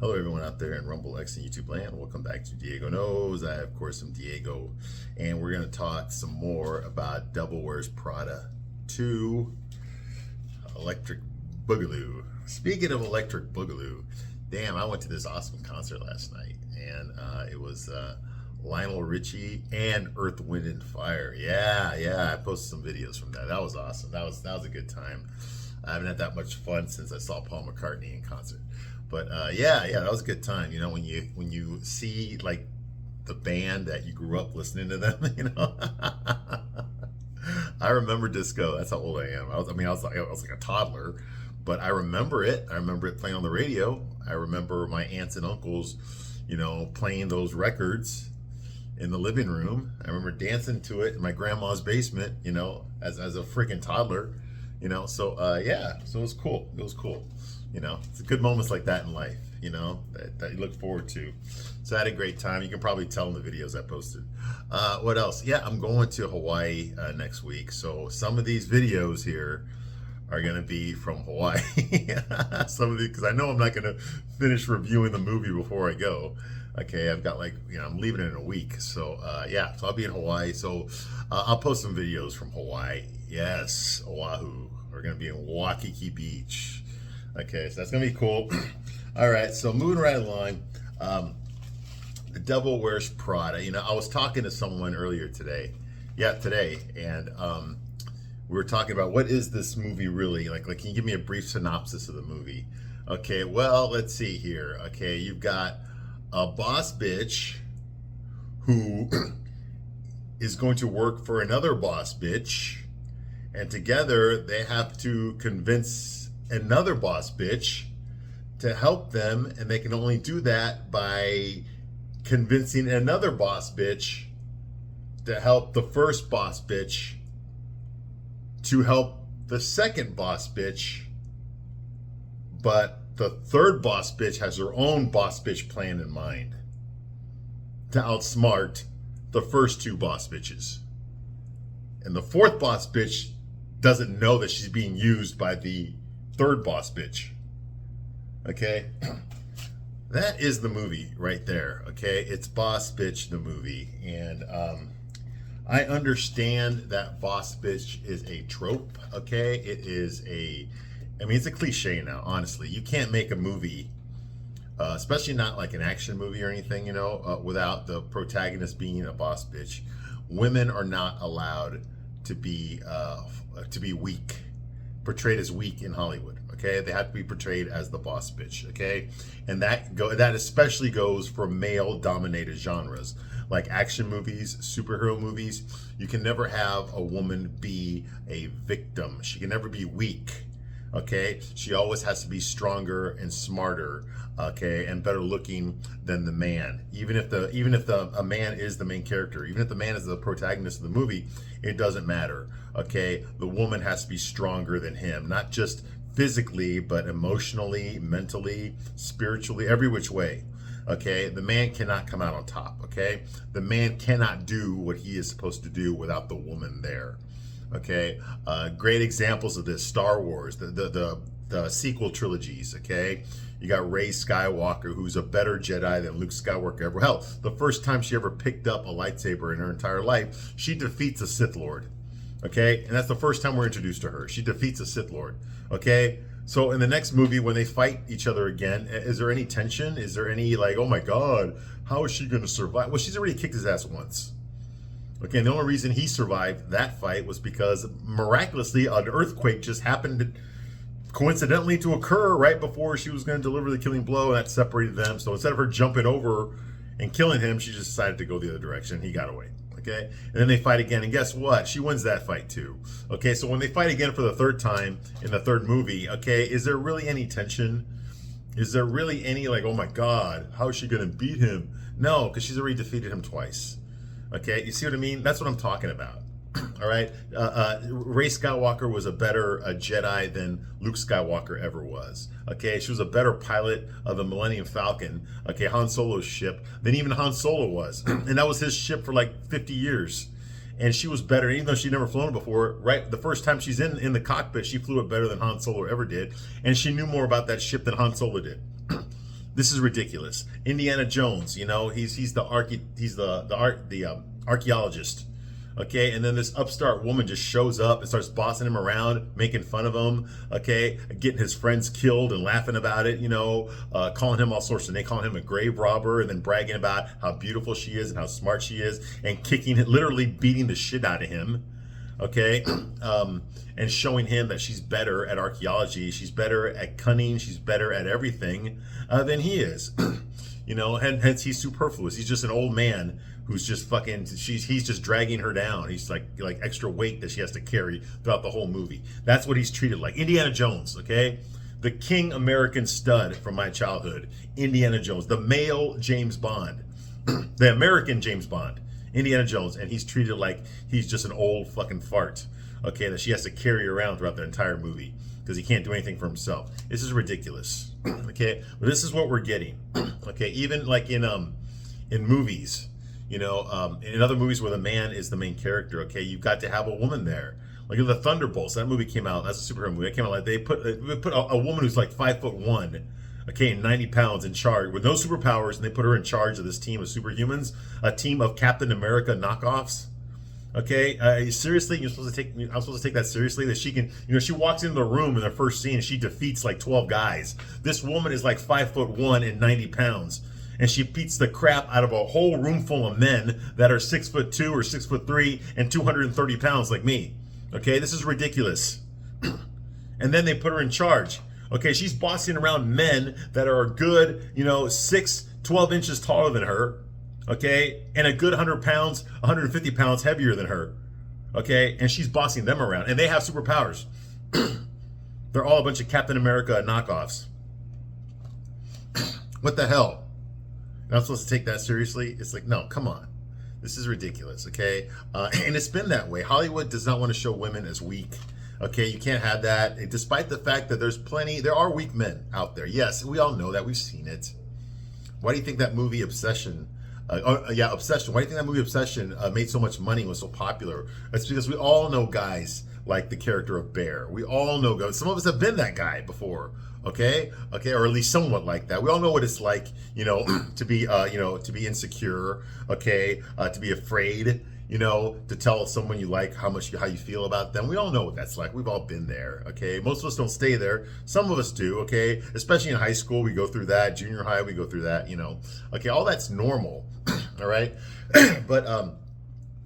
Hello, everyone out there in Rumble X and YouTube land. Welcome back to Diego Knows. I, of course, am Diego, and we're going to talk some more about Devil Wears Prada 2 Electric Boogaloo. Speaking of Electric Boogaloo, damn, I went to this awesome concert last night, and it was Lionel Richie and Earth, Wind, and Fire. Yeah, I posted some videos from that. That was awesome. That was a good time. I haven't had that much fun since I saw Paul McCartney in concert. But yeah, that was a good time. You know, when you see like the band that you grew up listening to them, you know. I remember disco. That's how old I am. I was like a toddler, but I remember it. I remember it playing on the radio. I remember my aunts and uncles, you know, playing those records in the living room. I remember dancing to it in my grandma's basement, you know, as a freaking toddler, you know. So yeah, so it was cool. It was cool. You know, it's good moments like that in life, you know, that you look forward to. So I had a great time. You can probably tell in the videos I posted. What else? Yeah, I'm going to Hawaii next week. So some of these videos here are going to be from Hawaii. Some of these, because I know I'm not going to finish reviewing the movie before I go. Okay, I've got I'm leaving it in a week. So yeah, so I'll be in Hawaii. So I'll post some videos from Hawaii. Yes, Oahu. We're going to be in Waikiki Beach. Okay, so that's gonna be cool. All right, so moving right along, The Devil Wears Prada. You know, I was talking to someone earlier today, and we were talking about what is this movie really like? Can you give me a brief synopsis of the movie? Okay, well, let's see here. Okay, you've got a boss bitch who is going to work for another boss bitch, and together they have to convince another boss bitch to help them, and they can only do that by convincing another boss bitch to help the first boss bitch to help the second boss bitch, but the third boss bitch has her own boss bitch plan in mind to outsmart the first two boss bitches, and the fourth boss bitch doesn't know that she's being used by the third boss bitch. Okay, that is the movie right there. Okay, it's Boss Bitch the movie, and I understand that boss bitch is a trope. Okay, it's a cliche now. Honestly, you can't make a movie, especially not like an action movie or anything, you know, without the protagonist being a boss bitch. Women are not allowed to be weak, portrayed as weak in Hollywood. Okay, they have to be portrayed as the boss bitch. Okay, and that especially goes for male-dominated genres like action movies, superhero movies. You can never have a woman be a victim. She can never be weak. Okay, she always has to be stronger and smarter, okay, and better looking than the man. Even if a man is the main character, even if the man is the protagonist of the movie, it doesn't matter. Okay, the woman has to be stronger than him, not just physically, but emotionally, mentally, spiritually, every which way. Okay, the man cannot come out on top. Okay, the man cannot do what he is supposed to do without the woman there. Okay, great examples of this: Star Wars, the sequel trilogies. Okay, you got Rey Skywalker, who's a better Jedi than Luke Skywalker ever. Hell, the first time she ever picked up a lightsaber in her entire life, she defeats a Sith Lord. Okay, and that's the first time we're introduced to her. She defeats a Sith Lord. Okay, so in the next movie, when they fight each other again, is there any tension? Is there any oh my God, how is she going to survive? Well, she's already kicked his ass once. Okay, and the only reason he survived that fight was because miraculously an earthquake just happened coincidentally to occur right before she was going to deliver the killing blow, and that separated them. So instead of her jumping over and killing him, she just decided to go the other direction. He got away. Okay, and then they fight again, and guess what? She wins that fight too. Okay, so when they fight again for the third time in the third movie, okay, is there really any tension? Is there really any oh my God, how is she going to beat him? No, because she's already defeated him twice. Okay, you see what I mean? That's what I'm talking about. All right, Rey Skywalker was a better Jedi than Luke Skywalker ever was. Okay, she was a better pilot of the Millennium Falcon, okay, Han Solo's ship, than even Han Solo was. And that was his ship for 50 years. And she was better, even though she'd never flown it before, right? The first time she's in the cockpit, she flew it better than Han Solo ever did. And she knew more about that ship than Han Solo did. This is ridiculous. Indiana Jones, you know, he's the archaeologist. Okay, and then this upstart woman just shows up and starts bossing him around, making fun of him, okay, getting his friends killed and laughing about it, you know, calling him all sorts of, they calling him a grave robber, and then bragging about how beautiful she is and how smart she is, and kicking it, literally beating the shit out of him, okay, and showing him that she's better at archaeology, she's better at cunning, she's better at everything than he is. You know, and hence he's superfluous. He's just an old man who's just fucking, he's just dragging her down. He's like extra weight that she has to carry throughout the whole movie. That's what he's treated like. Indiana Jones, okay? The king American stud from my childhood. Indiana Jones, the male James Bond. The American James Bond. Indiana Jones, and he's treated like he's just an old fucking fart, okay, that she has to carry around throughout the entire movie because he can't do anything for himself. This is ridiculous, okay? But this is what we're getting, okay? Even like in movies, you know, in other movies where the man is the main character, okay, you've got to have a woman there. Like in the Thunderbolts, that movie came out. That's a superhero movie. That came out like they put a woman who's like 5'1", okay, and 90 pounds in charge with no superpowers, and they put her in charge of this team of superhumans, a team of Captain America knockoffs. Okay, seriously, I'm supposed to take that seriously? That she can, you know, she walks into the room in the first scene and she defeats like 12 guys. This woman is like 5'1" and 90 pounds. And she beats the crap out of a whole room full of men that are 6'2" or 6'3" and 230 pounds like me. Okay, this is ridiculous. And then they put her in charge. Okay, she's bossing around men that are a good, you know, 12 inches taller than her. Okay, and a good 100 pounds, 150 pounds heavier than her. Okay, and she's bossing them around, and they have superpowers. They're all a bunch of Captain America knockoffs. What the hell? I'm supposed to take that seriously? It's like, no, come on. This is ridiculous, okay? And it's been that way. Hollywood does not want to show women as weak. Okay, you can't have that. Despite the fact that there are weak men out there. Yes, we all know that. We've seen it. Why do you think that movie Obsession? Obsession. Why do you think that movie Obsession made so much money and was so popular? It's because we all know guys like the character of Bear. We all know guys. Some of us have been that guy before. Okay, or at least somewhat like that. We all know what it's like, you know, to be, to be insecure. Okay, to be afraid. You know, to tell someone you like how you feel about them. We all know what that's like. We've all been there, okay? Most of us don't stay there. Some of us do, okay? Especially in high school, we go through that. Junior high, we go through that, you know. Okay, all that's normal, all right? But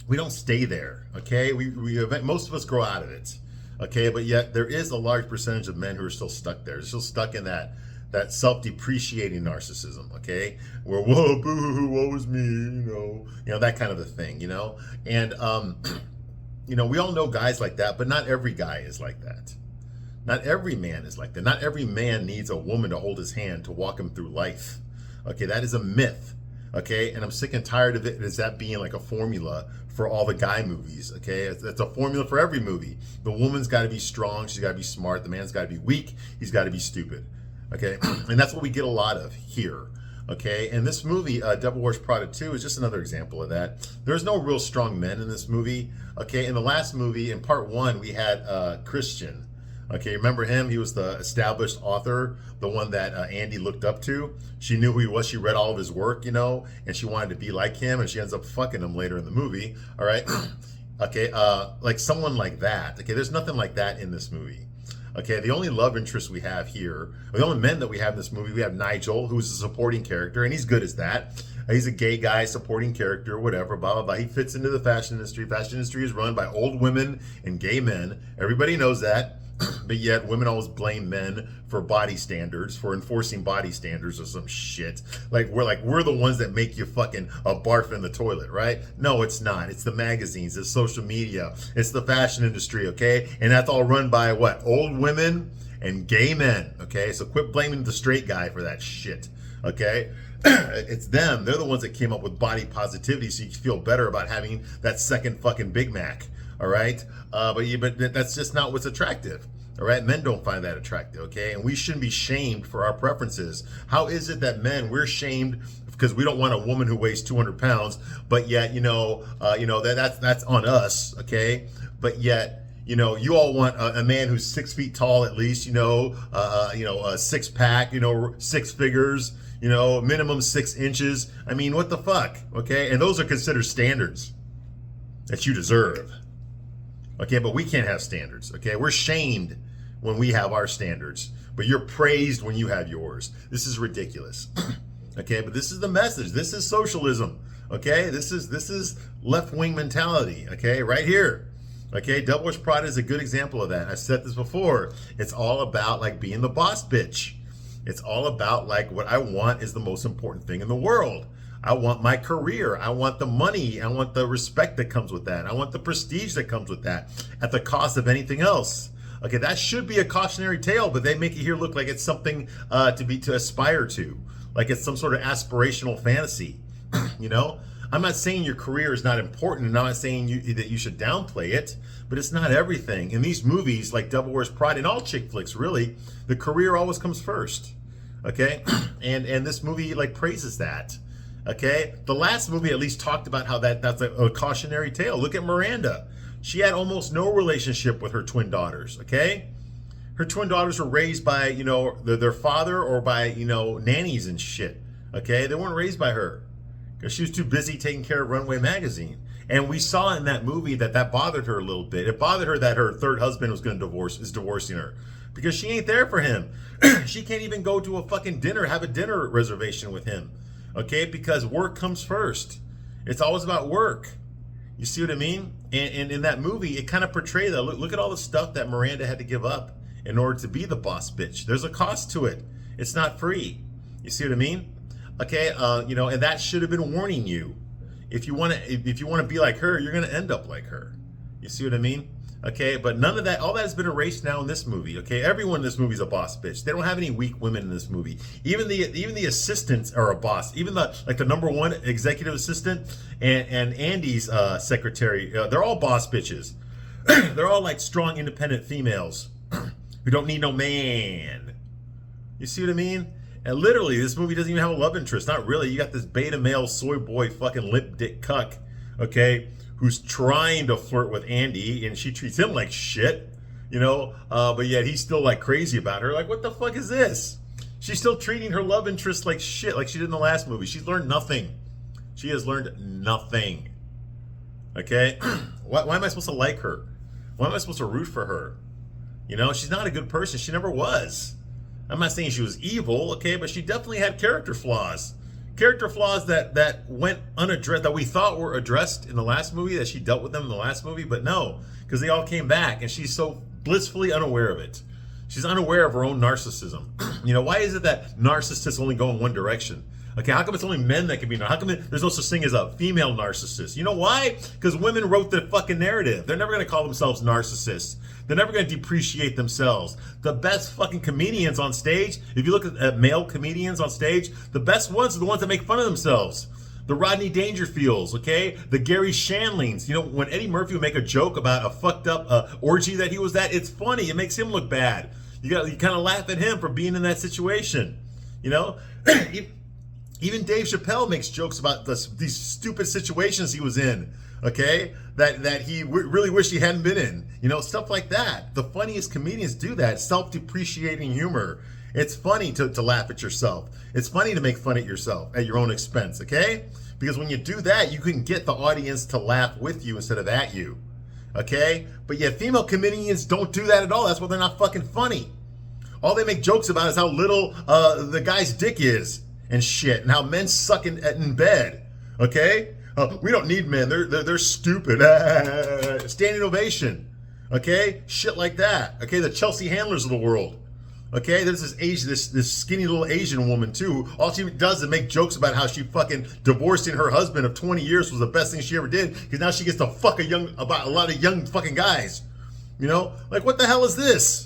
we don't stay there, okay? Most of us grow out of it, okay? But yet there is a large percentage of men who are still stuck there. They're still stuck in that self-depreciating narcissism, okay? Where, whoa, boo-hoo, woe is me, you know, that kind of a thing, you know? And, you know, we all know guys like that, but not every guy is like that. Not every man is like that. Not every man needs a woman to hold his hand to walk him through life. Okay, that is a myth, okay? And I'm sick and tired of it, is that being like a formula for all the guy movies, okay? It's a formula for every movie. The woman's got to be strong, she's got to be smart, the man's got to be weak, he's got to be stupid. Okay, and that's what we get a lot of here. Okay, and this movie, Devil Wears Prada 2, is just another example of that. There's no real strong men in this movie. Okay, in the last movie, in part 1, we had Christian. Okay, remember him? He was the established author, the one that Andy looked up to. She knew who he was. She read all of his work, you know, and she wanted to be like him, and she ends up fucking him later in the movie. All right, okay, like someone like that. Okay, there's nothing like that in this movie. Okay, the only love interest we have here, the only men that we have in this movie, we have Nigel, who's a supporting character, and he's good as that. He's a gay guy, supporting character, whatever, blah, blah, blah. He fits into the fashion industry. Fashion industry is run by old women and gay men. Everybody knows that. But yet women always blame men for body standards, for enforcing body standards or some shit. Like we're the ones that make you fucking barf in the toilet, right? No, it's not. It's the magazines, it's social media, it's the fashion industry, okay? And that's all run by what? Old women and gay men, okay? So quit blaming the straight guy for that shit, okay? It's them. They're the ones that came up with body positivity so you feel better about having that second fucking Big Mac. All right, but that's just not what's attractive. All right, men don't find that attractive. Okay, and we shouldn't be shamed for our preferences. How is it that we're shamed because we don't want a woman who weighs 200 pounds, but yet that's on us. Okay, but yet You all want a man who's 6 feet tall at least, a six pack, six figures, minimum 6 inches. I mean, what the fuck? Okay. And those are considered standards that you deserve. Okay. But we can't have standards. Okay. We're shamed when we have our standards, but you're praised when you have yours. This is ridiculous. Okay. But this is the message. This is socialism. Okay. This is left-wing mentality. Okay. Right here. Okay, Devil Wears Prada is a good example of that. I've said this before. It's all about like being the boss bitch. It's all about like what I want is the most important thing in the world. I want my career. I want the money. I want the respect that comes with that. I want the prestige that comes with that at the cost of anything else. Okay, that should be a cautionary tale, but they make it here look like it's something to aspire to, like it's some sort of aspirational fantasy. I'm not saying your career is not important, and I'm not saying that you should downplay it, but it's not everything. In these movies, like Devil Wears Prada, and all chick flicks, really, the career always comes first. Okay, and this movie like praises that. Okay, the last movie at least talked about how that's a cautionary tale. Look at Miranda; she had almost no relationship with her twin daughters. Okay, her twin daughters were raised by their father or by nannies and shit. Okay, they weren't raised by her, because she was too busy taking care of Runway magazine. And we saw in that movie that bothered her a little bit. It bothered her that her third husband is divorcing her, because she ain't there for him. She can't even go to a fucking dinner, have a dinner reservation with him. Okay, because work comes first. It's always about work. You see what I mean? And in that movie, it kind of portrayed that. Look at all the stuff that Miranda had to give up in order to be the boss bitch. There's a cost to it. It's not free. You see what I mean? Okay, and that should have been warning you. If you want to be like her, you're going to end up like her. You see what I mean? Okay, but none of that, all that has been erased now in this movie. Okay, everyone in this movie is a boss bitch. They don't have any weak women in this movie. Even the assistants are a boss. Even the number one executive assistant and Andy's secretary, they're all boss bitches. They're all like strong, independent females who don't need no man. You see what I mean? And literally, this movie doesn't even have a love interest. Not really. You got this beta male soy boy fucking lip dick cuck, okay, who's trying to flirt with Andy, and she treats him like shit, but yet he's still like crazy about her. Like, what the fuck is this? She's still treating her love interest like shit, like she did in the last movie. She's learned nothing. She has learned nothing. Okay? Why am I supposed to like her? Why am I supposed to root for her? She's not a good person. She never was. I'm not saying she was evil, okay, but she definitely had character flaws. Character flaws that went unaddressed, that we thought were addressed in the last movie, that she dealt with them in the last movie, but no, because they all came back, and she's so blissfully unaware of it. She's unaware of her own narcissism. Why is it that narcissists only go in one direction? Okay, how come it's only men that can be? How come there's no such thing as a female narcissist? You know why? Because women wrote the fucking narrative. They're never going to call themselves narcissists. They're never going to depreciate themselves. The best fucking comedians on stage, if you look at male comedians on stage, the best ones are the ones that make fun of themselves. The Rodney Dangerfields, okay? The Gary Shandlings. When Eddie Murphy would make a joke about a fucked up orgy that he was at, it's funny. It makes him look bad. You kind of laugh at him for being in that situation. Even Dave Chappelle makes jokes about these stupid situations he was in, okay? That he really wished he hadn't been in. Stuff like that. The funniest comedians do that. Self-depreciating humor. It's funny to laugh at yourself. It's funny to make fun at yourself at your own expense, okay? Because when you do that, you can get the audience to laugh with you instead of at you, okay? But yet female comedians don't do that at all. That's why they're not fucking funny. All they make jokes about is how little the guy's dick is. And shit, and how men suck in bed, okay? We don't need men. They're stupid. Standing ovation, okay? Shit like that, okay? The Chelsea Handlers of the world, okay? There's this skinny little Asian woman too. All she does is make jokes about how she fucking divorcing her husband of 20 years was the best thing she ever did, because now she gets to fuck a lot of young fucking guys. Like, what the hell is this?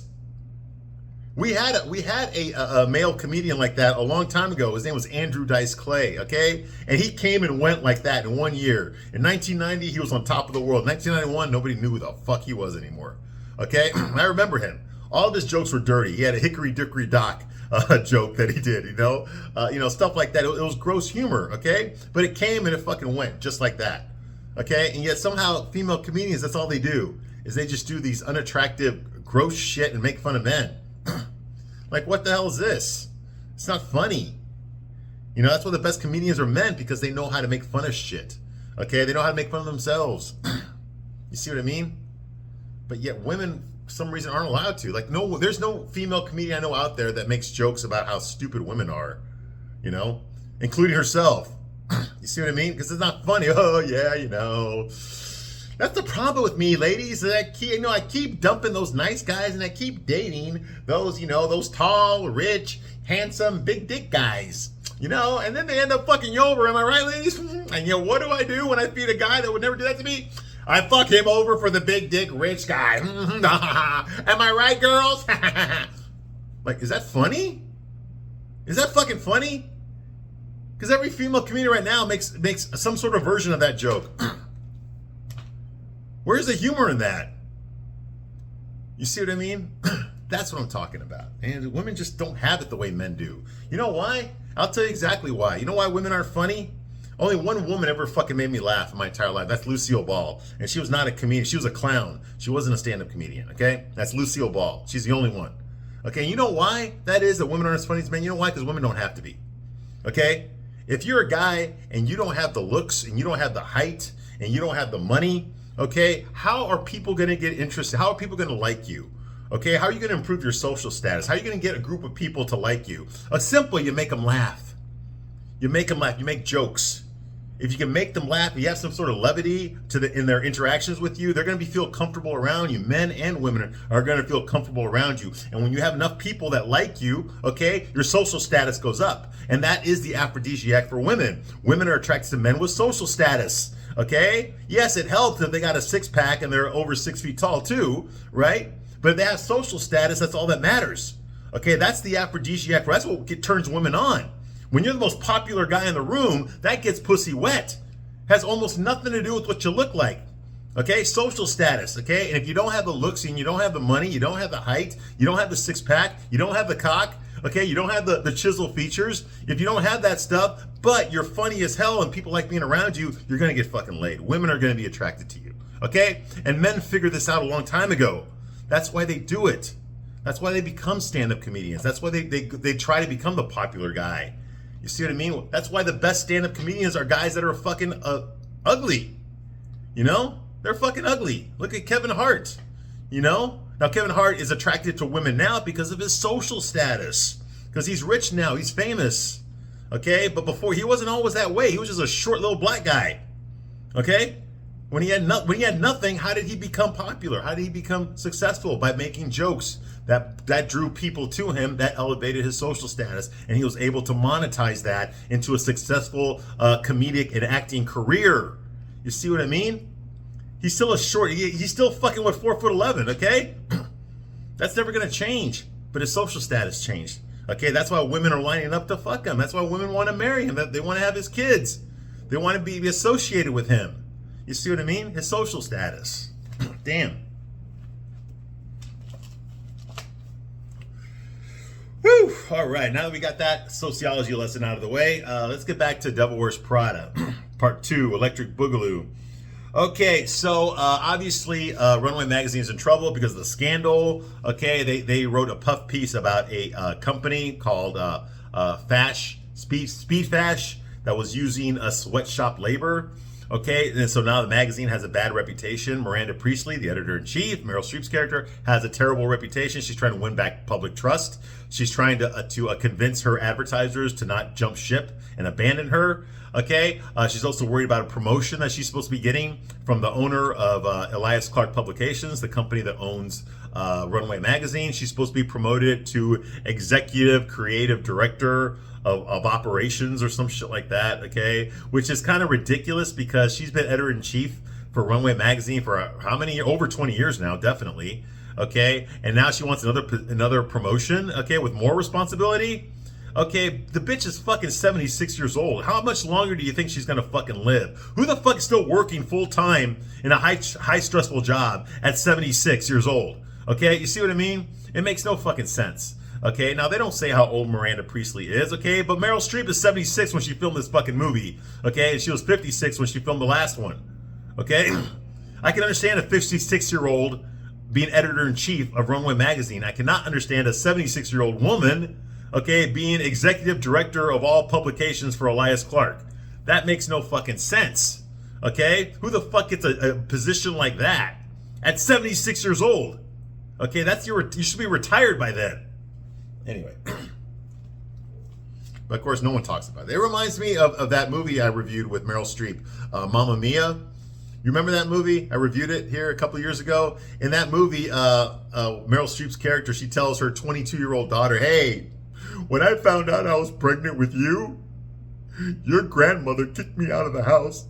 We had a male comedian like that a long time ago. His name was Andrew Dice Clay, okay? And he came and went like that in 1 year. In 1990, he was on top of the world. 1991, nobody knew who the fuck he was anymore, okay? I remember him. All of his jokes were dirty. He had a hickory dickory dock joke that he did, stuff like that. It was gross humor, okay? But it came and it fucking went just like that, okay? And yet somehow female comedians, that's all they do. is they just do these unattractive, gross shit and make fun of men. Like, what the hell is this? It's not funny. You know, that's why the best comedians are men, because they know how to make fun of shit. Okay, they know how to make fun of themselves. You see what I mean? But yet women, for some reason, aren't allowed to. Like, no, there's no female comedian I know out there that makes jokes about how stupid women are, you know, including herself. You see what I mean? Because it's not funny. Oh, yeah, you know. That's the problem with me, ladies. That I keep dumping those nice guys, and I keep dating those, you know, those tall, rich, handsome, big dick guys. You know, and then they end up fucking you over. Am I right, ladies? And you know, what do I do when I meet a guy that would never do that to me? I fuck him over for the big dick rich guy. Am I right, girls? Like, is that funny? Is that fucking funny? Because every female comedian right now makes some sort of version of that joke. Where's the humor in that? You see what I mean? That's what I'm talking about. And women just don't have it the way men do. You know why? I'll tell you exactly why. You know why women aren't funny? Only one woman ever fucking made me laugh in my entire life. That's Lucille Ball. And she was not a comedian. She was a clown. She wasn't a stand-up comedian, okay? That's Lucille Ball. She's the only one. Okay, you know why that is, that women aren't as funny as men? You know why? Because women don't have to be. Okay? If you're a guy and you don't have the looks and you don't have the height and you don't have the money, okay, how are people going to get interested? How are people going to like you? Okay, how are you going to improve your social status? How are you going to get a group of people to like you? Simple, you make them laugh. You make them laugh. You make jokes. If you can make them laugh, you have some sort of levity in their interactions with you, they're going to feel comfortable around you. Men and women are going to feel comfortable around you. And when you have enough people that like you, okay, your social status goes up. And that is the aphrodisiac for women. Women are attracted to men with social status. Okay? Yes, it helps if they got a six-pack and they're over 6 feet tall too, right? But if they have social status, that's all that matters. Okay, that's the aphrodisiac. That's what turns women on. When you're the most popular guy in the room, that gets pussy wet. Has almost nothing to do with what you look like. Okay, social status, okay? And if you don't have the looks and you don't have the money, you don't have the height, you don't have the six-pack, you don't have the cock, okay? You don't have the chisel features. If you don't have that stuff, but you're funny as hell and people like being around you, you're going to get fucking laid. Women are going to be attracted to you, okay? And men figured this out a long time ago. That's why they do it. That's why they become stand-up comedians. That's why they try to become the popular guy. You see what I mean? That's why the best stand-up comedians are guys that are fucking ugly. You know? They're fucking ugly. Look at Kevin Hart. You know? Now, Kevin Hart is attracted to women now because of his social status. Because he's rich now. He's famous. Okay? But before, he wasn't always that way. He was just a short little black guy. Okay? When he had nothing, how did he become popular? How did he become successful? By making jokes that drew people to him, that elevated his social status, and he was able to monetize that into a successful comedic and acting career. You see what I mean? He's still a short. He's still fucking with 4'11", okay? That's never gonna change. But his social status changed. Okay, that's why women are lining up to fuck him. That's why women want to marry him. They want to have his kids. They want to be associated with him. You see what I mean? His social status. Damn. Whew. All right, now that we got that sociology lesson out of the way, let's get back to Devil Wears Prada, Part 2, Electric Boogaloo. Okay, so obviously Runway Magazine is in trouble because of the scandal. Okay, they wrote a puff piece about a company called Speed Fash that was using a sweatshop labor. Okay, and so now the magazine has a bad reputation. Miranda Priestley, the editor-in-chief, Meryl Streep's character, has a terrible reputation. She's trying to win back public trust. She's trying to convince her advertisers to not jump ship and abandon her. Okay, she's also worried about a promotion that she's supposed to be getting from the owner of Elias Clark Publications, the company that owns Runway Magazine. She's supposed to be promoted to executive creative director of operations or some shit like that, okay? Which is kind of ridiculous because she's been editor-in-chief for Runway Magazine for how many years? Over 20 years now, definitely, okay? And now she wants another promotion, okay, with more responsibility. Okay, the bitch is fucking 76 years old. How much longer do you think she's gonna fucking live? Who the fuck is still working full-time in a high stressful job at 76 years old? Okay, you see what I mean? It makes no fucking sense. Okay, now they don't say how old Miranda Priestley is, okay, but Meryl Streep is 76 when she filmed this fucking movie, okay, and she was 56 when she filmed the last one, okay? I can understand a 56-year-old being editor-in-chief of Runway Magazine. I cannot understand a 76-year-old woman, okay, being executive director of all publications for Elias Clark. That makes no fucking sense, okay? Who the fuck gets a position like that at 76 years old? Okay, you should be retired by then. Anyway. But of course, no one talks about it. It reminds me of that movie I reviewed with Meryl Streep, Mamma Mia. You remember that movie? I reviewed it here a couple years ago. In that movie, Meryl Streep's character, she tells her 22-year-old daughter, hey, when I found out I was pregnant with you, your grandmother kicked me out of the house.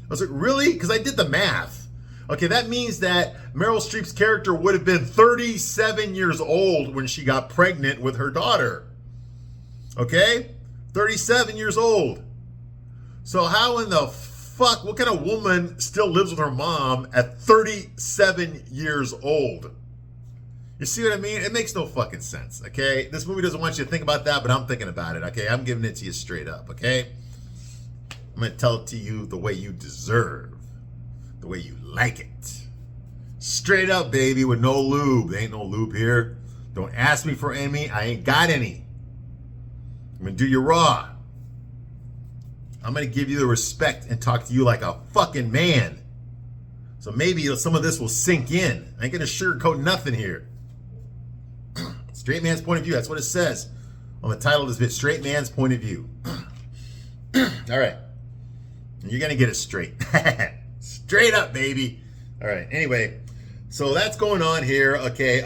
I was like, really? Because I did the math. Okay, that means that Meryl Streep's character would have been 37 years old when she got pregnant with her daughter. Okay? 37 years old. So how in the fuck, what kind of woman still lives with her mom at 37 years old? You see what I mean? It makes no fucking sense, okay? This movie doesn't want you to think about that, but I'm thinking about it, okay? I'm giving it to you straight up, okay? I'm going to tell it to you the way you deserve, the way you like it. Straight up, baby, with no lube. There ain't no lube here. Don't ask me for any. I ain't got any. I'm going to do you raw. I'm going to give you the respect and talk to you like a fucking man. So maybe some of this will sink in. I ain't going to sugarcoat nothing here. Straight man's point of view. That's what it says on the title of this bit. Straight man's point of view. All right. You're going to get it straight. Straight up, baby. All right. Anyway, so that's going on here. Okay.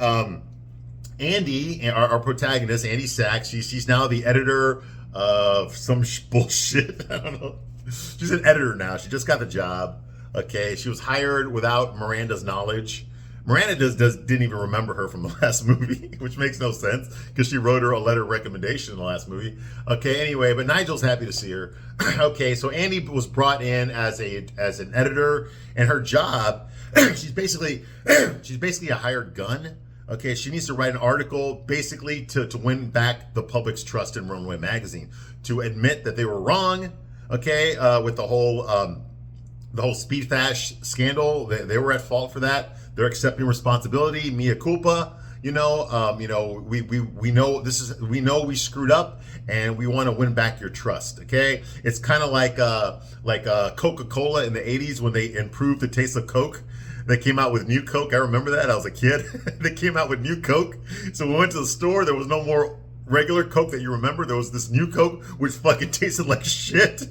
Andy, our protagonist, Andy Sachs, she's now the editor of some bullshit. I don't know. She's an editor now. She just got the job. Okay. She was hired without Miranda's knowledge. Miranda didn't even remember her from the last movie, which makes no sense because she wrote her a letter of recommendation in the last movie. Okay, anyway, but Nigel's happy to see her. Okay, so Andy was brought in as an editor, and her job, she's basically a hired gun. Okay, she needs to write an article basically to win back the public's trust in Runway Magazine, to admit that they were wrong. Okay, with the whole Speed Fash scandal, they were at fault for that. They're accepting responsibility, mea culpa. We know we know we screwed up, and we want to win back your trust. Okay, it's kind of like Coca-Cola in the '80s when they improved the taste of Coke. They came out with new Coke. I remember that. I was a kid. They came out with new Coke. So we went to the store. There was no more regular Coke that you remember. There was this new Coke, which fucking tasted like shit.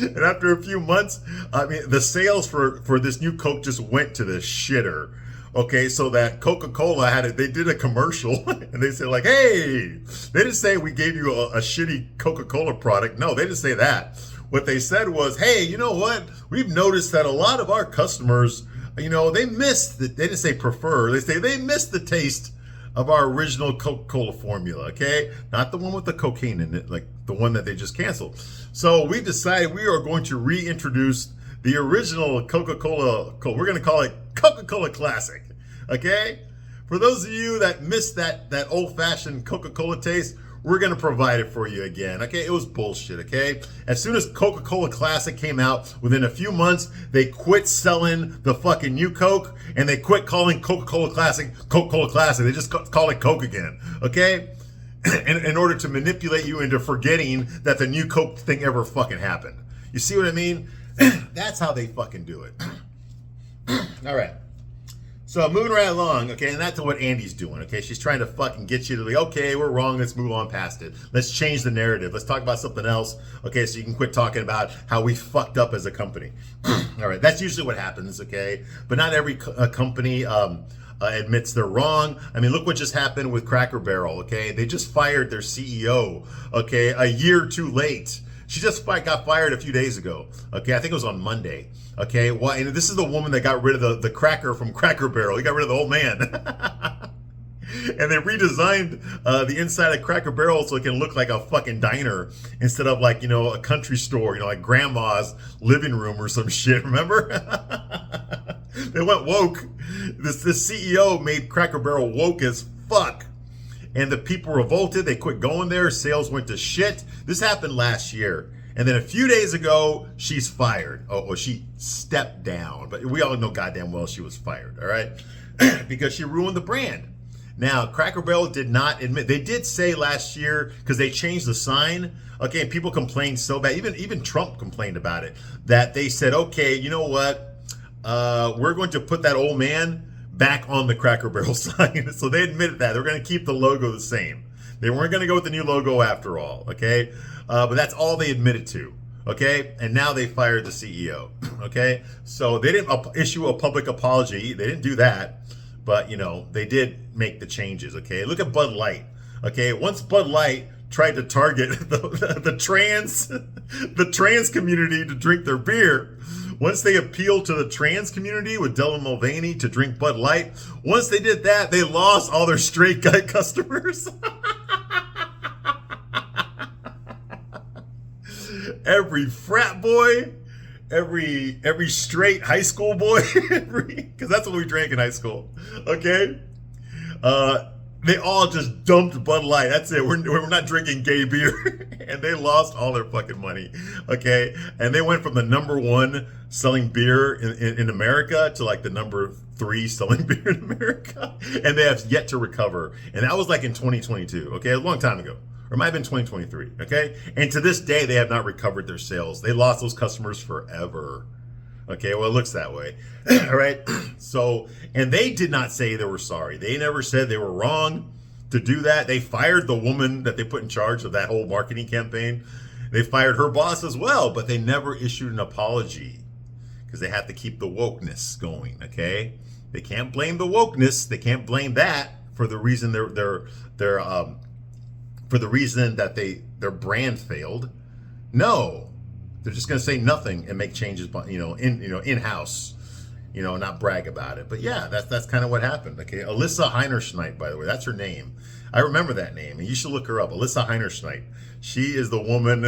And after a few months, I mean, the sales for this new Coke just went to the shitter. Okay, so that Coca-Cola they did a commercial, and they said like, hey, they didn't say we gave you a shitty Coca-Cola product. No, they didn't say that. What they said was, hey, you know what? We've noticed that a lot of our customers, they didn't say prefer, they missed the taste of our original Coca-Cola formula, okay? Not the one with the cocaine in it, like the one that they just canceled. So we decided we are going to reintroduce the original Coca-Cola. We're going to call it Coca-Cola Classic, okay? For those of you that missed that old-fashioned Coca-Cola taste, we're going to provide it for you again, okay? It was bullshit, okay? As soon as Coca-Cola Classic came out, within a few months, they quit selling the fucking new Coke, and they quit calling Coca-Cola Classic Coca-Cola Classic. They just call it Coke again, okay? In order to manipulate you into forgetting that the new Coke thing ever fucking happened. You see what I mean? That's how they fucking do it. All right. So moving right along, okay, and that's what Andy's doing, okay? She's trying to fucking get you to be, okay, we're wrong, let's move on past it. Let's change the narrative. Let's talk about something else, okay, so you can quit talking about how we fucked up as a company. All right, that's usually what happens, okay? But not every company admits they're wrong. I mean, look what just happened with Cracker Barrel, okay? They just fired their CEO, okay, a year too late. She just got fired a few days ago. Okay, I think it was on Monday. Okay, well, and this is the woman that got rid of the cracker from Cracker Barrel. He got rid of the old man. And they redesigned the inside of Cracker Barrel so it can look like a fucking diner instead of like, a country store, like grandma's living room or some shit, remember? They went woke. This CEO made Cracker Barrel woke as fuck. And the people revolted. They quit going there. Sales went to shit. This happened last year. And then a few days ago, she's fired. Oh, she stepped down. But we all know goddamn well she was fired, all right? Because she ruined the brand. Now, Cracker Barrel did not admit. They did say last year, because they changed the sign, okay, and people complained so bad. Even Trump complained about it, that they said, okay, you know what? We're going to put that old man back on the Cracker Barrel sign. So they admitted that. They're going to keep the logo the same. They weren't going to go with the new logo after all, okay? But that's all they admitted to, okay? And now they fired the CEO, okay? So they didn't issue a public apology. They didn't do that, but, you know, they did make the changes, okay? Look at Bud Light, okay? Once Bud Light tried to target the trans community to drink their beer, once they appealed to the trans community with Dylan Mulvaney to drink Bud Light, once they did that, they lost all their straight guy customers. Every frat boy, every straight high school boy, because that's what we drank in high school, okay? They all just dumped Bud Light. That's it. We're not drinking gay beer. And they lost all their fucking money, okay? And they went from the #1 selling beer in America to like the #3 selling beer in America. And they have yet to recover. And that was like in 2022, okay? A long time ago. Or it might have been 2023, okay? And to this day, they have not recovered their sales. They lost those customers forever. Okay, well, it looks that way. All right. So, and they did not say they were sorry. They never said they were wrong to do that. They fired the woman that they put in charge of that whole marketing campaign. They fired her boss as well, but they never issued an apology because they have to keep the wokeness going. Okay, they can't blame the wokeness. They can't blame that for the reason for the reason that their brand failed. No. They're just going to say nothing and make changes, in-house, not brag about it. But yeah, that's kind of what happened. Okay, Alyssa Heinerschneit, by the way, that's her name. I remember that name, and you should look her up. Alyssa Heinerschneit. She is the woman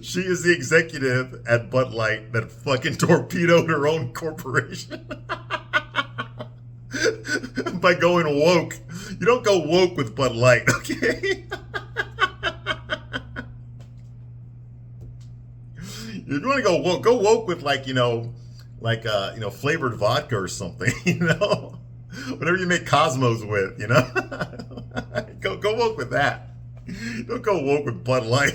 she is the executive at Bud Light that fucking torpedoed her own corporation by going woke. You don't go woke with Bud Light, okay? If you want to go woke with flavored vodka or something, whatever you make Cosmos with, go woke with that. Don't go woke with Bud Light.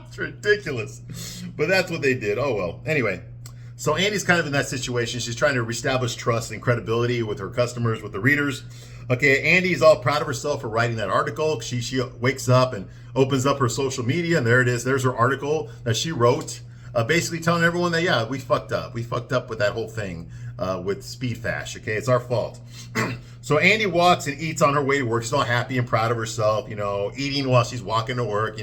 It's ridiculous, but that's what they did. Oh well. Anyway, so Andy's kind of in that situation. She's trying to reestablish trust and credibility with her customers, with the readers. Okay, Andy's all proud of herself for writing that article. She wakes up and opens up her social media, and there it is. There's her article that she wrote, basically telling everyone that, yeah, we fucked up. We fucked up with that whole thing with Speed Fash, okay? It's our fault. So Andy walks and eats on her way to work. She's all happy and proud of herself, eating while she's walking to work,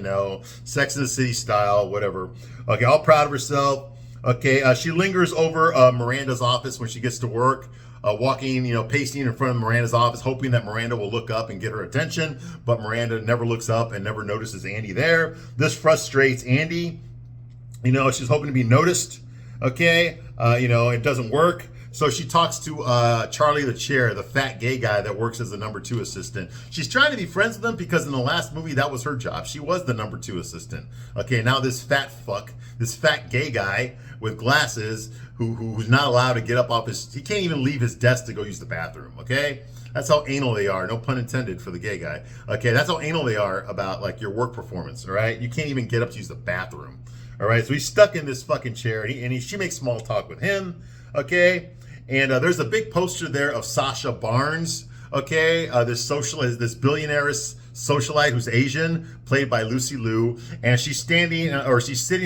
Sex and the City style, whatever. Okay, all proud of herself. Okay, she lingers over Miranda's office when she gets to work. Walking, pacing in front of Miranda's office, hoping that Miranda will look up and get her attention, but Miranda never looks up and never notices Andy there. This frustrates Andy. She's hoping to be noticed. Okay, it doesn't work. So she talks to Charlie the Chair, the fat gay guy that works as the #2 assistant. She's trying to be friends with him because in the last movie, that was her job. She was the #2 assistant. Okay, now this fat gay guy with glasses who's not allowed to get up off he can't even leave his desk to go use the bathroom, okay? That's how anal they are. No pun intended for the gay guy. Okay, that's how anal they are about your work performance, all right? You can't even get up to use the bathroom, all right? So he's stuck in this fucking chair, and she makes small talk with him, okay? And there's a big poster there of Sasha Barnes, okay? This billionaire socialite who's Asian, played by Lucy Liu, and she's sitting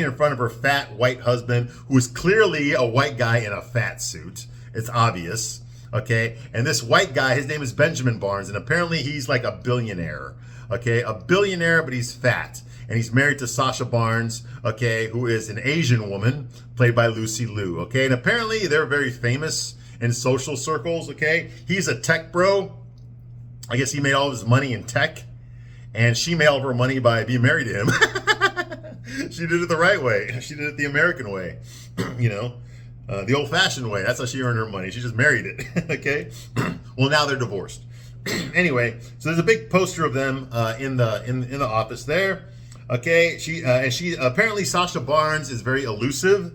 in front of her fat white husband, who is clearly a white guy in a fat suit. It's obvious, okay? And this white guy, his name is Benjamin Barnes, and apparently he's like a billionaire, okay? A billionaire, but he's fat. And he's married to Sasha Barnes, okay, who is an Asian woman, played by Lucy Liu, okay? And apparently they're very famous in social circles, okay? He's a tech bro. I guess he made all of his money in tech. And she made all of her money by being married to him. She did it the right way. She did it the American way, the old-fashioned way. That's how she earned her money. She just married it, okay? Well, now they're divorced. Anyway, so there's a big poster of them in the office there. Okay, she apparently Sasha Barnes is very elusive.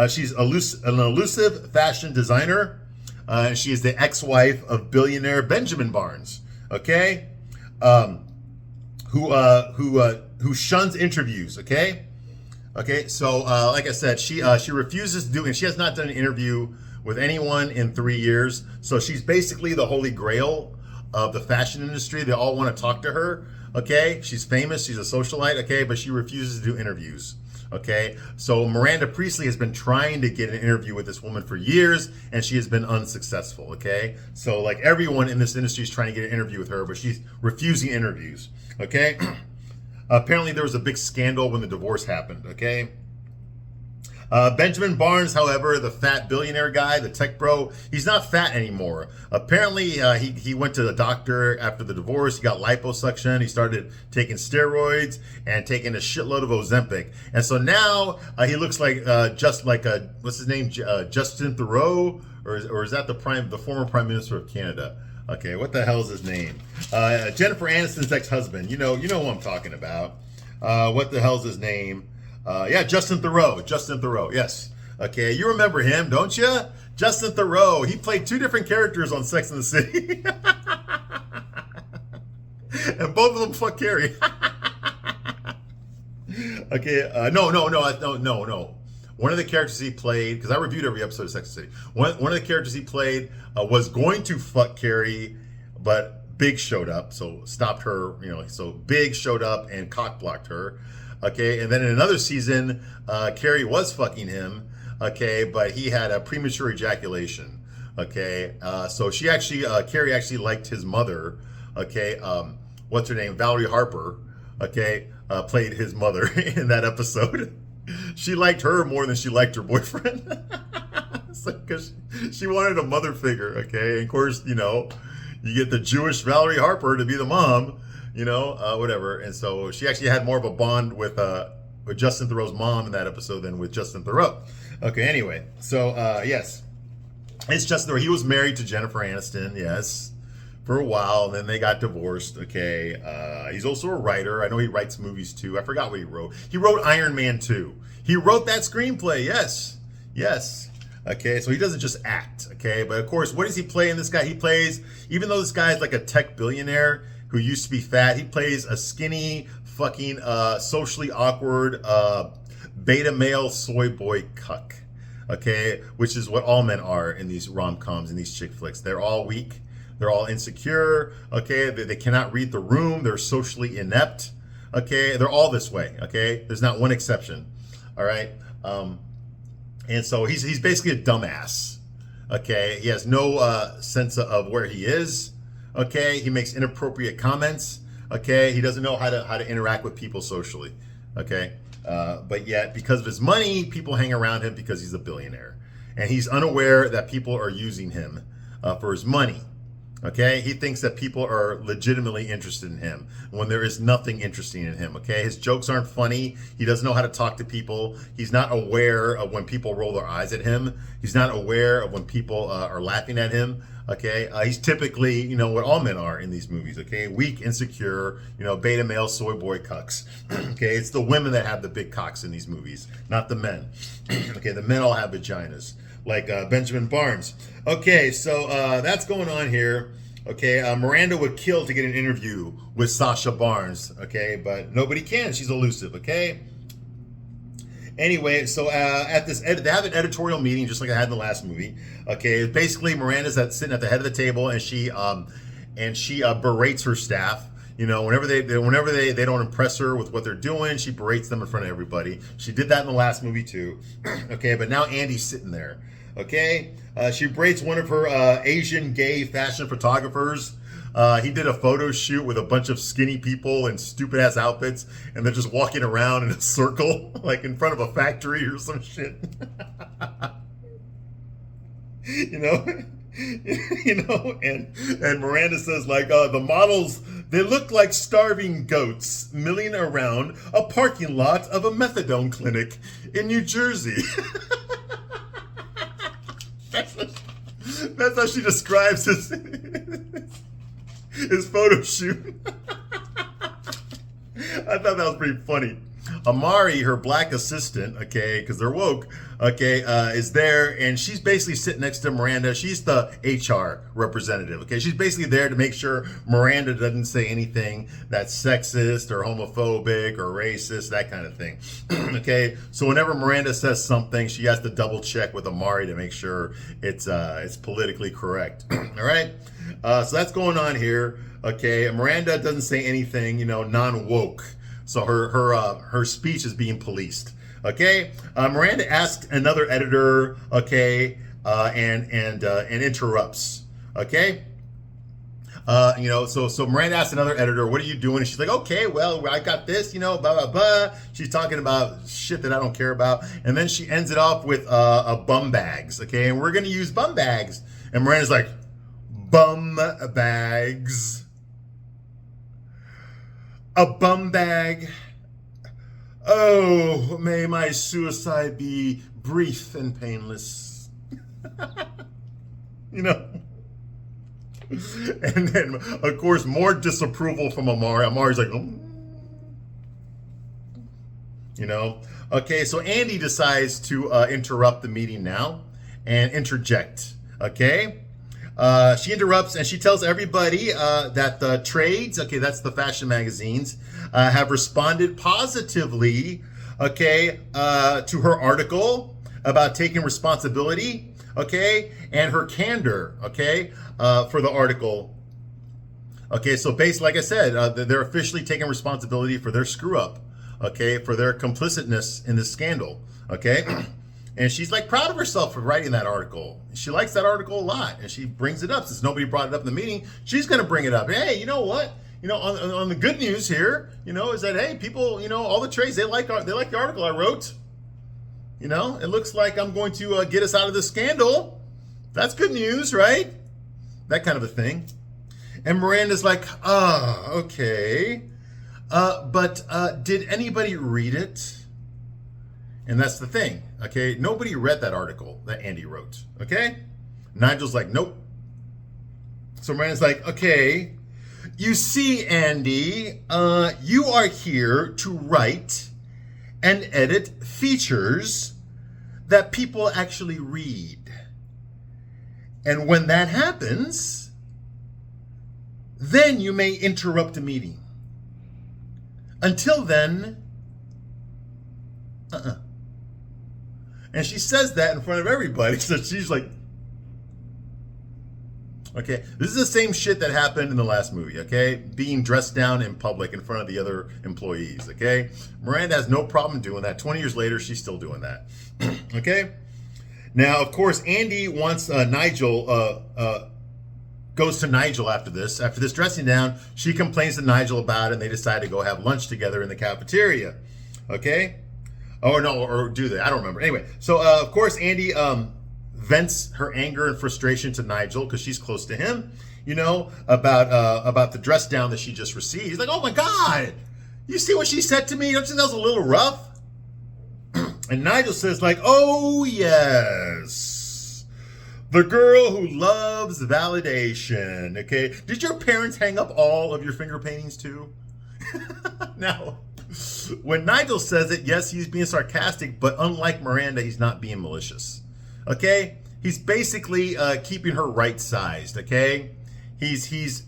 She's an elusive fashion designer. And she is the ex-wife of billionaire Benjamin Barnes. Okay, who shuns interviews. Okay. So like I said, she refuses to do, and she has not done an interview with anyone in 3 years. So she's basically the holy grail of the fashion industry. They all want to talk to her. Okay, she's famous, she's a socialite, okay, but she refuses to do interviews. Okay, so Miranda Priestley has been trying to get an interview with this woman for years, and she has been unsuccessful. Okay, so like everyone in this industry is trying to get an interview with her, but she's refusing interviews. Okay, apparently there was a big scandal when the divorce happened. Okay. Benjamin Barnes, however, the fat billionaire guy, the tech bro, he's not fat anymore. Apparently, he went to the doctor after the divorce. He got liposuction. He started taking steroids and taking a shitload of Ozempic. And so now he looks like just like what's his name, Justin Thoreau, or is that the former Prime Minister of Canada? Okay, what the hell is his name? Jennifer Aniston's ex-husband. You know who I'm talking about. What the hell's his name? Yeah, Justin Thoreau. Justin Thoreau, yes. Okay, you remember him, don't you? Justin Thoreau. He played 2 different characters on Sex and the City. And both of them fuck Carrie. Okay, no. One of the characters he played, because I reviewed every episode of Sex and the City. One of the characters he played was going to fuck Carrie, but Big showed up, so stopped her, so Big showed up and cock blocked her. Okay, and then in another season, Carrie was fucking him, okay, but he had a premature ejaculation, okay, so Carrie actually liked his mother, okay, what's her name, Valerie Harper, okay, played his mother in that episode. She liked her more than she liked her boyfriend, because she wanted a mother figure, okay, and of course, you get the Jewish Valerie Harper to be the mom, whatever. And so she actually had more of a bond with Justin Thoreau's mom in that episode than with Justin Thoreau. Okay, anyway, so yes, it's Justin Thoreau. He was married to Jennifer Aniston, yes, for a while, and then they got divorced. Okay, he's also a writer. I know he writes movies too. I forgot what he wrote. He wrote Iron Man 2. He wrote that screenplay. Yes. Okay, so he doesn't just act. Okay, but of course, what does he play in this guy? He plays, even though this guy is like a tech billionaire who used to be fat, he plays a skinny, fucking, socially awkward, beta male soy boy cuck. Okay, which is what all men are in these rom-coms and these chick flicks. They're all weak. They're all insecure. Okay, they cannot read the room. They're socially inept. Okay, they're all this way. Okay, there's not one exception. All right, and so he's basically a dumbass. Okay, he has no sense of where he is. Okay, he makes inappropriate comments. Okay, he doesn't know how to interact with people socially. Okay, but yet because of his money, people hang around him because he's a billionaire, and he's unaware that people are using him for his money. Okay, he thinks that people are legitimately interested in him when there is nothing interesting in him. Okay, his jokes aren't funny. He doesn't know how to talk to people. He's not aware of when people roll their eyes at him. He's not aware of when people are laughing at him. Okay, he's typically, what all men are in these movies. Okay, weak, insecure, beta male soy boy cucks. Okay, it's the women that have the big cocks in these movies, not the men. Okay, the men all have vaginas, like Benjamin Barnes. Okay, so that's going on here. Okay, Miranda would kill to get an interview with Sasha Barnes. Okay, but nobody can. She's elusive. Okay. Anyway, so at this, they have an editorial meeting just like I had in the last movie. Okay, basically Miranda's sitting at the head of the table, and she berates her staff. Whenever they don't impress her with what they're doing, she berates them in front of everybody. She did that in the last movie too. Okay, but now Andy's sitting there. Okay, she berates one of her Asian gay fashion photographers. He did a photo shoot with a bunch of skinny people in stupid ass outfits, and they're just walking around in a circle, like in front of a factory or some shit. And Miranda says like, the models, they look like starving goats milling around a parking lot of a methadone clinic in New Jersey. That's how she describes his photo shoot. I thought that was pretty funny. Amari, her black assistant, okay, because they're woke, okay, is there, and she's basically sitting next to Miranda. She's the HR representative, okay? She's basically there to make sure Miranda doesn't say anything that's sexist or homophobic or racist, that kind of thing, okay? So whenever Miranda says something, she has to double check with Amari to make sure it's politically correct, all right? So that's going on here, okay? Miranda doesn't say anything, non-woke. So her speech is being policed. Okay, Miranda asked another editor. Okay, and interrupts. Okay, so Miranda asked another editor, "What are you doing?" And she's like, "Okay, well, I got this. Blah blah blah." She's talking about shit that I don't care about, and then she ends it off with a bum bags. Okay, and we're gonna use bum bags, and Miranda's like, "Bum bags." A bum bag. Oh, may my suicide be brief and painless. And then, of course, more disapproval from Amari. Amari's like, Okay, so Andy decides to interrupt the meeting now and interject. Okay? She interrupts and she tells everybody that the trades, okay, that's the fashion magazines, have responded positively, okay, to her article about taking responsibility, okay, and her candor, okay, for the article. Okay, so basically, like I said, they're officially taking responsibility for their screw up, okay, for their complicitness in this scandal, okay. And she's like proud of herself for writing that article. She likes that article a lot, and she brings it up. Since nobody brought it up in the meeting, she's going to bring it up. Hey, you know what? On the good news here, is that hey, people, all the trades they like the article I wrote. It looks like I'm going to get us out of this scandal. That's good news, right? That kind of a thing. And Miranda's like, okay, but did anybody read it? And that's the thing, okay? Nobody read that article that Andy wrote, okay? Nigel's like, nope. So Miranda's like, okay, you see, Andy, you are here to write and edit features that people actually read. And when that happens, then you may interrupt a meeting. Until then, And she says that in front of everybody. So she's like, okay, this is the same shit that happened in the last movie, okay? Being dressed down in public in front of the other employees, okay? Miranda has no problem doing that. 20 years later, she's still doing that, okay? Now, of course, Andy wants Nigel, goes to Nigel after this. After this dressing down, she complains to Nigel about it, and they decide to go have lunch together in the cafeteria, okay? Oh, no, or do they? I don't remember. Anyway, so, of course, Andy vents her anger and frustration to Nigel because she's close to him, about the dress down that she just received. He's like, oh, my God, you see what she said to me? Don't you think that was a little rough? And Nigel says, like, oh, yes, the girl who loves validation, okay? Did your parents hang up all of your finger paintings, too? Now, when Nigel says it, yes, he's being sarcastic, but unlike Miranda, he's not being malicious. Okay? He's basically keeping her right-sized, okay? He's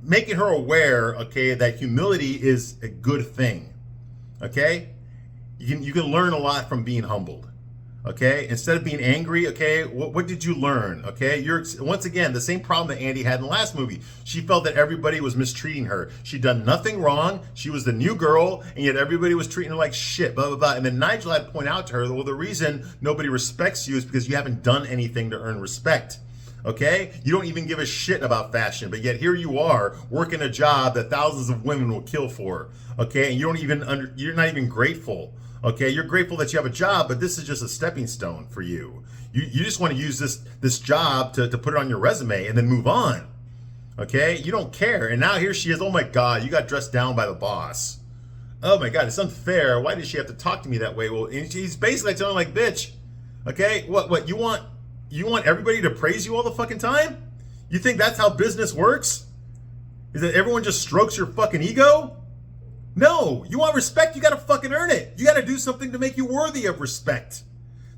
making her aware, okay, that humility is a good thing. Okay? You can learn a lot from being humbled. Okay? Instead of being angry, okay, what did you learn? Okay? You're once again the same problem that Andy had in the last movie. She felt that everybody was mistreating her. She'd done nothing wrong. She was the new girl, and yet everybody was treating her like shit, blah, blah, blah. And then Nigel had to point out to her, well, the reason nobody respects you is because you haven't done anything to earn respect. Okay? You don't even give a shit about fashion, but yet here you are working a job that thousands of women will kill for. Okay? And you're not even grateful. Okay, you're grateful that you have a job, but this is just a stepping stone for you. You just want to use this job to put it on your resume and then move on. Okay, you don't care. And now here she is. Oh my God, you got dressed down by the boss. Oh my God, it's unfair. Why did she have to talk to me that way? Well, and she's basically telling her like, bitch. Okay, what you want everybody to praise you all the fucking time? You think that's how business works? Is that everyone just strokes your fucking ego? No, you want respect, you gotta fucking earn it. You gotta do something to make you worthy of respect.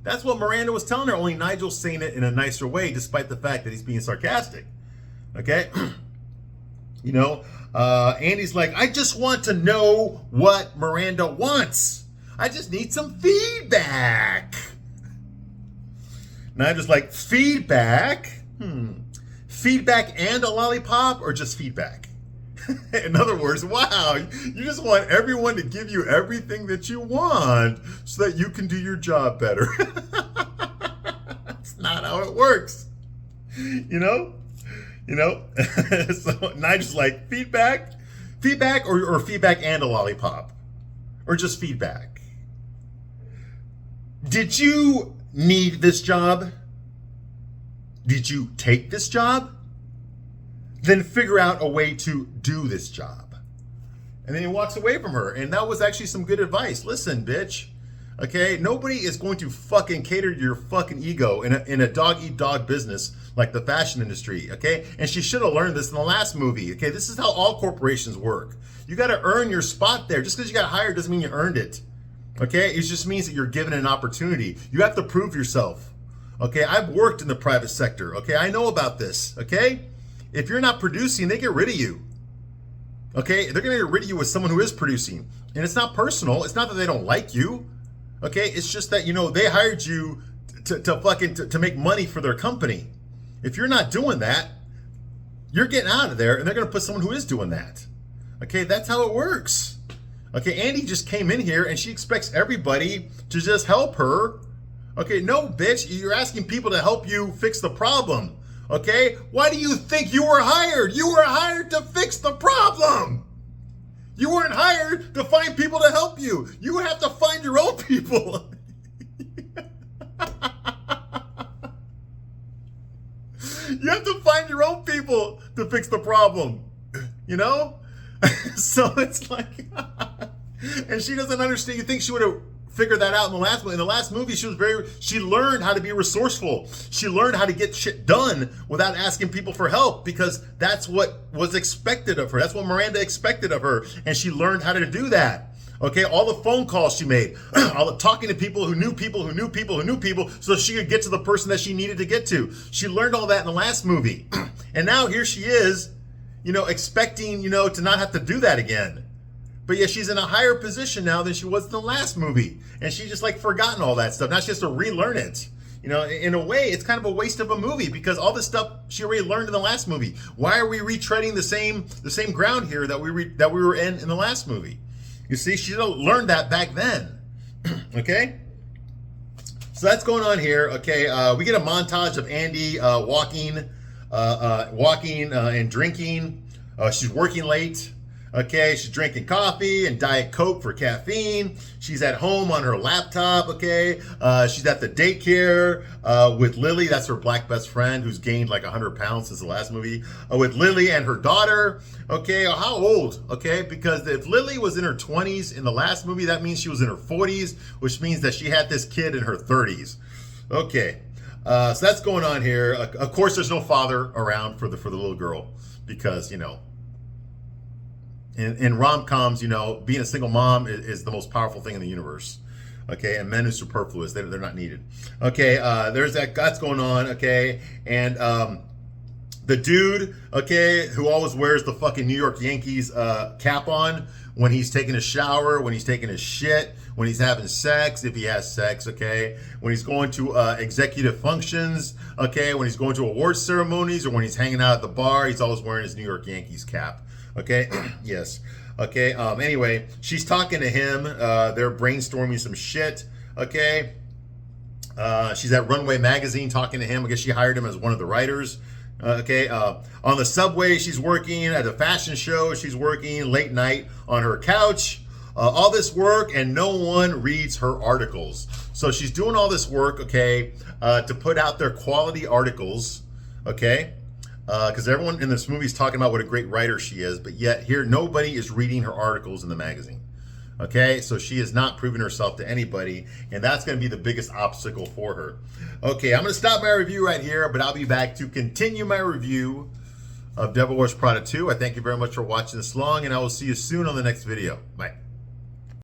That's what Miranda was telling her, only Nigel's saying it in a nicer way, despite the fact that he's being sarcastic. Okay? You know, Andy's like, I just want to know what Miranda wants. I just need some feedback. Nigel's like, feedback? Feedback and a lollipop or just feedback? In other words, wow, you just want everyone to give you everything that you want so that you can do your job better. That's not how it works. You know? So Nigel's like, feedback or feedback and a lollipop? Or just feedback? Did you need this job? Did you take this job? Then figure out a way to do this job. And then he walks away from her. And that was actually some good advice. Listen, bitch. Okay? Nobody is going to fucking cater to your fucking ego in a dog-eat-dog business like the fashion industry. Okay? And she should have learned this in the last movie. Okay? This is how all corporations work. You got to earn your spot there. Just because you got hired doesn't mean you earned it. Okay? It just means that you're given an opportunity. You have to prove yourself. Okay? I've worked in the private sector. Okay? I know about this. Okay? If you're not producing, they get rid of you. Okay? They're going to get rid of you with someone who is producing. And it's not personal. It's not that they don't like you. Okay? It's just that, they hired you to make money for their company. If you're not doing that, you're getting out of there and they're going to put someone who is doing that. Okay? That's how it works. Okay? Andy just came in here and she expects everybody to just help her. Okay? No, bitch. You're asking people to help you fix the problem. Okay? Why do you think you were hired? You were hired to fix the problem. You weren't hired to find people to help you. You have to find your own people. You have to find your own people to fix the problem. So it's like, and she doesn't understand. You think she would have figured that out in the last movie. In the last movie, she learned how to be resourceful. She learned how to get shit done without asking people for help because that's what was expected of her. That's what Miranda expected of her. And she learned how to do that. Okay, all the phone calls she made, all the talking to people who knew people who knew people who knew people so she could get to the person that she needed to get to. She learned all that in the last movie. And now here she is, expecting, to not have to do that again. But yeah, she's in a higher position now than she was in the last movie. And she just forgotten all that stuff. Now she has to relearn it. In a way, it's kind of a waste of a movie because all this stuff she already learned in the last movie. Why are we retreading the same ground here that we were in the last movie? You see, she learned that back then. Okay? So that's going on here. Okay, we get a montage of Andy walking and drinking. She's working late. Okay, she's drinking coffee and Diet Coke for caffeine. She's at home on her laptop, okay? She's at the daycare with Lily. That's her black best friend who's gained 100 pounds since the last movie. With Lily and her daughter, okay? How old, okay? Because if Lily was in her 20s in the last movie, that means she was in her 40s, which means that she had this kid in her 30s. Okay, so that's going on here. Of course, there's no father around for the little girl because, in rom-coms, being a single mom is the most powerful thing in the universe. Okay, and men are superfluous. They're not needed. Okay, there's that's going on. Okay, and the dude, okay, who always wears the fucking New York Yankees cap on when he's taking a shower, when he's taking a shit, when he's having sex, if he has sex, okay, when he's going to executive functions, okay, when he's going to award ceremonies, or when he's hanging out at the bar, he's always wearing his New York Yankees cap. Okay, yes. Okay, anyway, she's talking to him. They're brainstorming some shit. Okay, she's at Runway Magazine talking to him. I guess she hired him as one of the writers. Okay, on the subway, she's working. At a fashion show, she's working late night on her couch. All this work, and no one reads her articles. So she's doing all this work, okay, to put out their quality articles, okay? Because everyone in this movie is talking about what a great writer she is, but yet here nobody is reading her articles in the magazine. Okay, so she is not proving herself to anybody, and that's going to be the biggest obstacle for her. Okay, I'm going to stop my review right here, but I'll be back to continue my review of Devil Wears Prada 2. I thank you very much for watching this long, and I will see you soon on the next video. Bye.